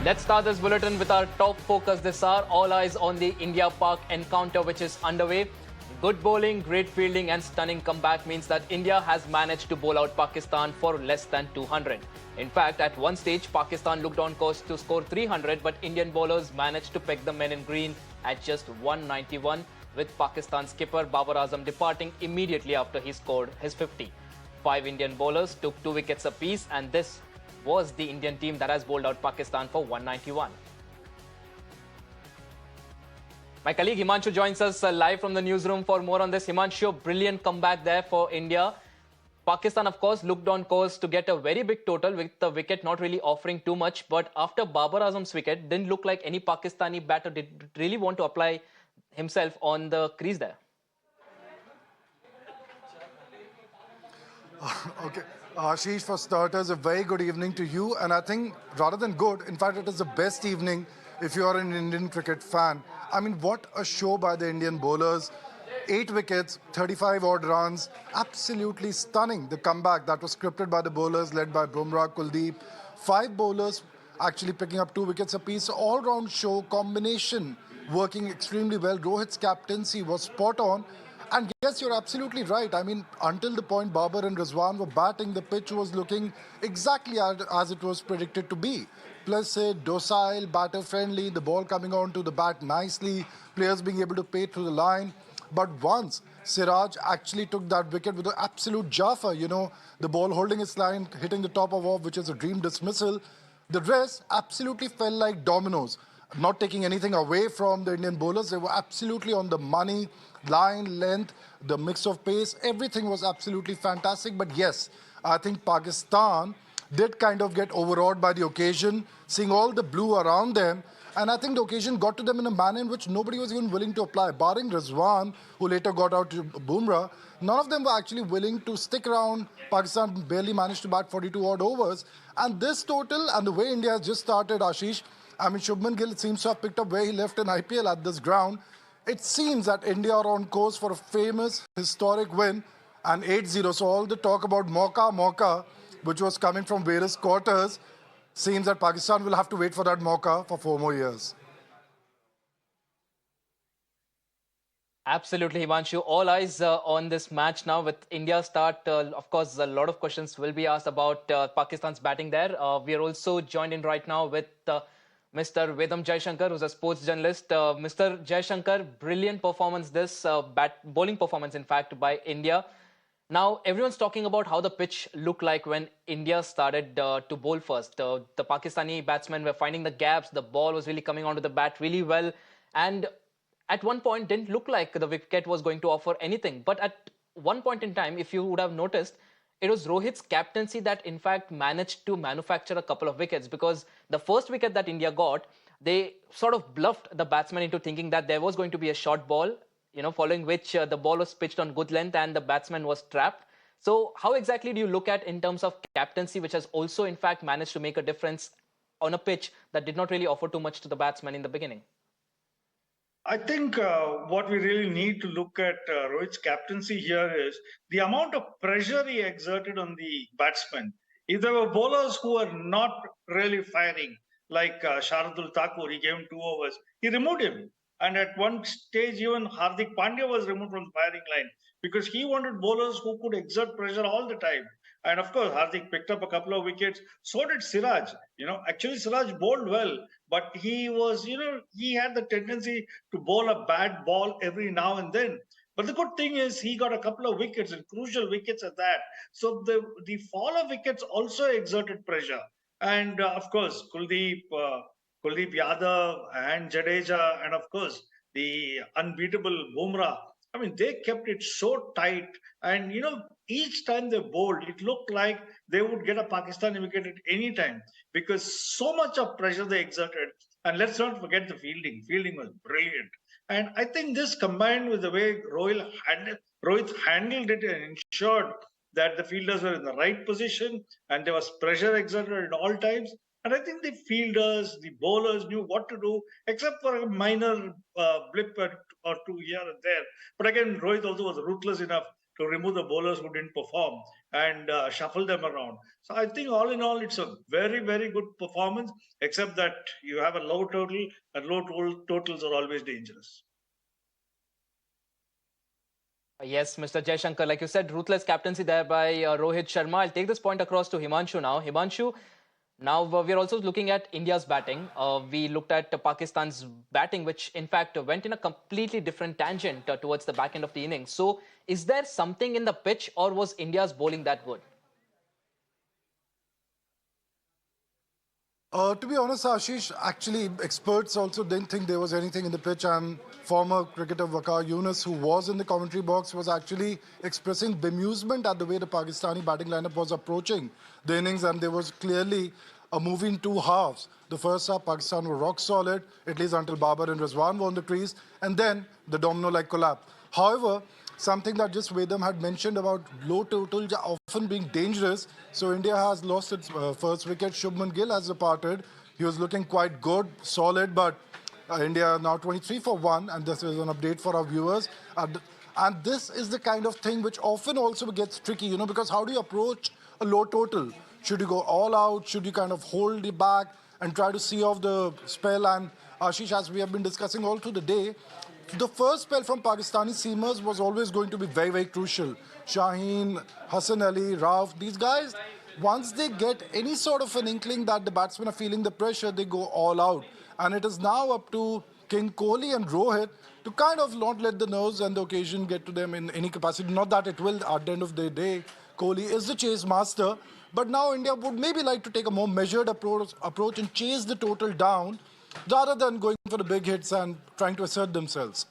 Let's start this bulletin with our top focus this hour. All eyes on the India-Pak encounter which is underway. Good bowling, great fielding and stunning comeback means that India has managed to bowl out Pakistan for less than 200. In fact, at one stage, Pakistan looked on course to score 300, but Indian bowlers managed to peg the men in green at just 191, with Pakistan skipper Babar Azam departing immediately after he scored his 50. 5 Indian bowlers took 2 wickets apiece, and this was the Indian team that has bowled out Pakistan for 191. My colleague Himanshu joins us live from the newsroom for more on this. Himanshu, brilliant comeback there for India. Pakistan, of course, looked on course to get a very big total with the wicket not really offering too much. But after Babar Azam's wicket, didn't look like any Pakistani batter did really want to apply himself on the crease there. Okay. Ashish, for starters, a very good evening to you. And I think rather than good, in fact, it is the best evening if you are an Indian cricket fan. I mean, what a show by the Indian bowlers. 8 wickets, 35 odd runs, absolutely stunning. The comeback that was scripted by the bowlers led by Bumrah, Kuldeep. 5 bowlers actually picking up 2 wickets apiece. All-round show, combination working extremely well. Rohit's captaincy was spot on. And yes, you're absolutely right. I mean, until the point Babar and Rizwan were batting, the pitch was looking exactly as it was predicted to be. Placid, docile, batter-friendly, the ball coming on to the bat nicely, players being able to pay through the line. But once Siraj actually took that wicket with an absolute jaffa, the ball holding its line, hitting the top of off, which is a dream dismissal, the rest absolutely fell like dominoes. Not taking anything away from the Indian bowlers, they were absolutely on the money, line, length, the mix of pace, everything was absolutely fantastic. But yes, I think Pakistan did kind of get overawed by the occasion, seeing all the blue around them. And I think the occasion got to them in a manner in which nobody was even willing to apply. Barring Rizwan, who later got out to Bumrah, none of them were actually willing to stick around. Pakistan barely managed to bat 42 odd overs. And this total, and the way India has just started, Ashish, I mean, Shubman Gill seems to have picked up where he left in IPL at this ground. It seems that India are on course for a famous, historic win and 8-0. So all the talk about Mauka, which was coming from various quarters, seems that Pakistan will have to wait for that Mauka for 4 more years. Absolutely, Himanshu. All eyes on this match now with India start. Of course, a lot of questions will be asked about Pakistan's batting there. We are also joined in right now with Mr. Vedam Jaishankar, who's a sports journalist. Mr. Jaishankar, brilliant performance this, bowling performance, in fact, by India. Now, everyone's talking about how the pitch looked like when India started to bowl first. The Pakistani batsmen were finding the gaps. The ball was really coming onto the bat really well. And at one point, didn't look like the wicket was going to offer anything. But at one point in time, if you would have noticed, it was Rohit's captaincy that, in fact, managed to manufacture a couple of wickets. Because the first wicket that India got, they sort of bluffed the batsman into thinking that there was going to be a short ball, following which the ball was pitched on good length and the batsman was trapped. So how exactly do you look at in terms of captaincy, which has also, in fact, managed to make a difference on a pitch that did not really offer too much to the batsman in the beginning? I think what we really need to look at Rohit's captaincy here is the amount of pressure he exerted on the batsmen. If there were bowlers who were not really firing, like Shardul Thakur, he gave him 2 overs, he removed him. And at one stage, even Hardik Pandya was removed from the firing line because he wanted bowlers who could exert pressure all the time. And of course, Hardik picked up a couple of wickets. So did Siraj. Actually, Siraj bowled well, but he was, he had the tendency to bowl a bad ball every now and then. But the good thing is he got a couple of wickets and crucial wickets at that. So the fall of wickets also exerted pressure. And of course, Kuldeep Yadav and Jadeja, and of course, the unbeatable Bumrah. I mean, they kept it so tight. And, each time they bowled, it looked like they would get a Pakistani wicket at any time because so much of pressure they exerted. And let's not forget the fielding. Fielding was brilliant. And I think this combined with the way Rohit handled it and ensured that the fielders were in the right position and there was pressure exerted at all times. And I think the fielders, the bowlers knew what to do, except for a minor blip or 2 here and there. But again, Rohit also was ruthless enough to remove the bowlers who didn't perform and shuffle them around. So I think all in all, it's a very, very good performance, except that you have a low total, and totals are always dangerous. Yes, Mr. Jaishankar, like you said, ruthless captaincy there by Rohit Sharma. I'll take this point across to Himanshu now. Himanshu, now we're also looking at India's batting. We looked at Pakistan's batting, which in fact went in a completely different tangent towards the back end of the innings. So is there something in the pitch, or was India's bowling that good? To be honest, Ashish, actually, experts also didn't think there was anything in the pitch. And former cricketer Waqar Yunus, who was in the commentary box, was actually expressing bemusement at the way the Pakistani batting lineup was approaching the innings. And there was clearly a move in two halves. The first half, Pakistan were rock solid, at least until Babar and Rizwan were on the crease. And then the domino-like collapse. However, something that just Vedam had mentioned about low totals often being dangerous. So India has lost its first wicket. Shubman Gill has departed. He was looking quite good, solid, but India now 23 for 1, and this is an update for our viewers. And this is the kind of thing which often also gets tricky, you know, because how do you approach a low total? Should you go all out? Should you kind of hold it back and try to see off the spell? And Ashish, as we have been discussing all through the day, the first spell from Pakistani seamers was always going to be very, very crucial. Shaheen, Hassan Ali, Rauf, these guys, once they get any sort of an inkling that the batsmen are feeling the pressure, they go all out. And it is now up to King Kohli and Rohit to kind of not let the nerves and the occasion get to them in any capacity. Not that it will at the end of the day. Kohli is the chase master. But now India would maybe like to take a more measured approach and chase the total down, rather than going for the big hits and trying to assert themselves.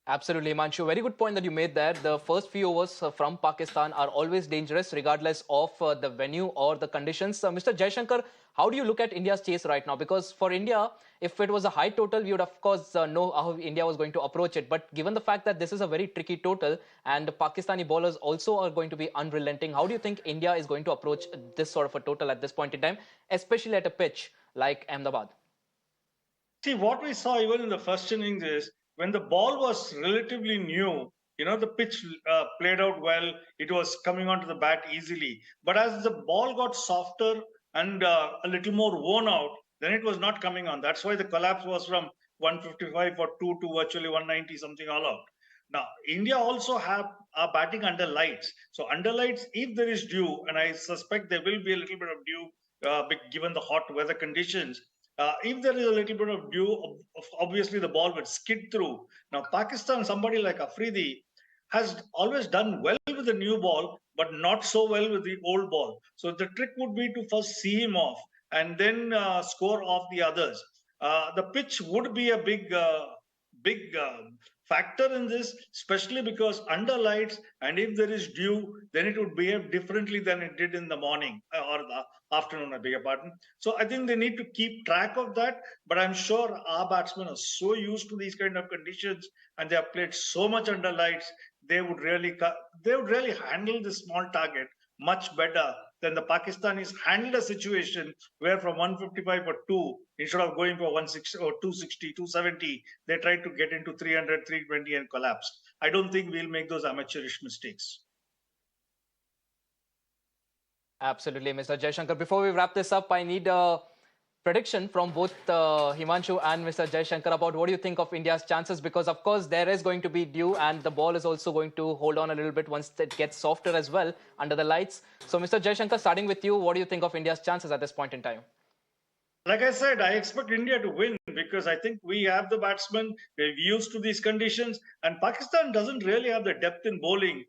Absolutely, Himanshu. Very good point that you made there. The first few overs from Pakistan are always dangerous, regardless of the venue or the conditions. Mr. Jaishankar, how do you look at India's chase right now? Because for India, if it was a high total, we would of course know how India was going to approach it. But given the fact that this is a very tricky total and the Pakistani bowlers also are going to be unrelenting, how do you think India is going to approach this sort of a total at this point in time, especially at a pitch like Ahmedabad? See, what we saw even in the first innings is when the ball was relatively new, the pitch played out well. It was coming onto the bat easily. But as the ball got softer and a little more worn out, then it was not coming on. That's why the collapse was from 155 for 2 to virtually 190 something all out. Now, India also are batting under lights. So under lights, if there is dew, and I suspect there will be a little bit of dew given the hot weather conditions, if there is a little bit of dew, obviously the ball would skid through. Now, Pakistan, somebody like Afridi, has always done well with the new ball, but not so well with the old ball. So the trick would be to first see him off and then score off the others. The pitch would be a big factor in this, especially because under lights, and if there is dew, then it would behave differently than it did in the morning or the afternoon, I beg your pardon. So I think they need to keep track of that. But I'm sure our batsmen are so used to these kind of conditions and they have played so much under lights, they would really handle this small target much better than the Pakistanis handled a situation where from 155 for 2, instead of going for 160 or 260, 270, they tried to get into 300, 320 and collapsed. I don't think we'll make those amateurish mistakes. Absolutely, Mr. Jaishankar. Before we wrap this up, I need a prediction from both Himanshu and Mr. Jaishankar about what do you think of India's chances, because of course there is going to be dew and the ball is also going to hold on a little bit once it gets softer as well under the lights. So Mr. Jaishankar, starting with you, what do you think of India's chances at this point in time? Like I said, I expect India to win because I think we have the batsmen, we're used to these conditions, and Pakistan doesn't really have the depth in bowling.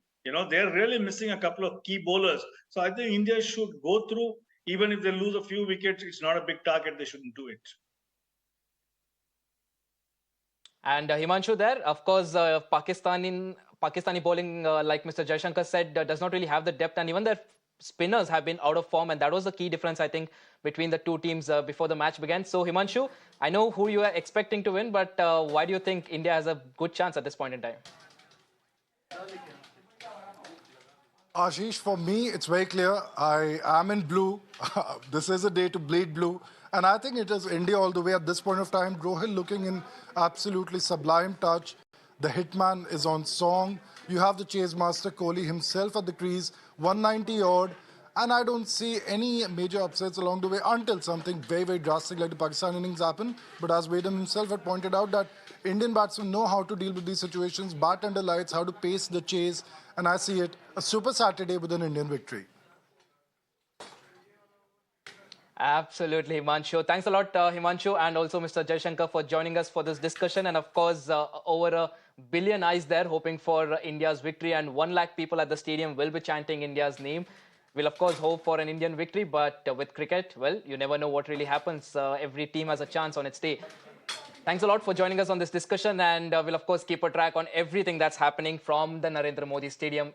They're really missing a couple of key bowlers. So I think India should go through. Even if they lose a few wickets, it's not a big target. They shouldn't do it. And Himanshu there, of course, Pakistani bowling, like Mr. Jaishankar said, does not really have the depth. And even their spinners have been out of form. And that was the key difference, I think, between the two teams before the match began. So Himanshu, I know who you are expecting to win, but why do you think India has a good chance at this point in time? Ashish, for me, it's very clear. I am in blue. This is a day to bleed blue. And I think it is India all the way at this point of time. Rohit looking in absolutely sublime touch. The hitman is on song. You have the chase master Kohli himself at the crease, 190 odd. And I don't see any major upsets along the way until something very, very drastic like the Pakistan innings happen. But as Vedam himself had pointed out that Indian batsmen know how to deal with these situations, bat under lights, how to pace the chase. And I see it a super Saturday with an Indian victory. Absolutely, Himanshu. Thanks a lot, Himanshu, and also Mr. Jaishankar for joining us for this discussion. And of course, over a billion eyes there hoping for India's victory, and 1 lakh people at the stadium will be chanting India's name. We'll, of course, hope for an Indian victory, but with cricket, well, you never know what really happens. Every team has a chance on its day. Thanks a lot for joining us on this discussion, and we'll, of course, keep a track on everything that's happening from the Narendra Modi Stadium.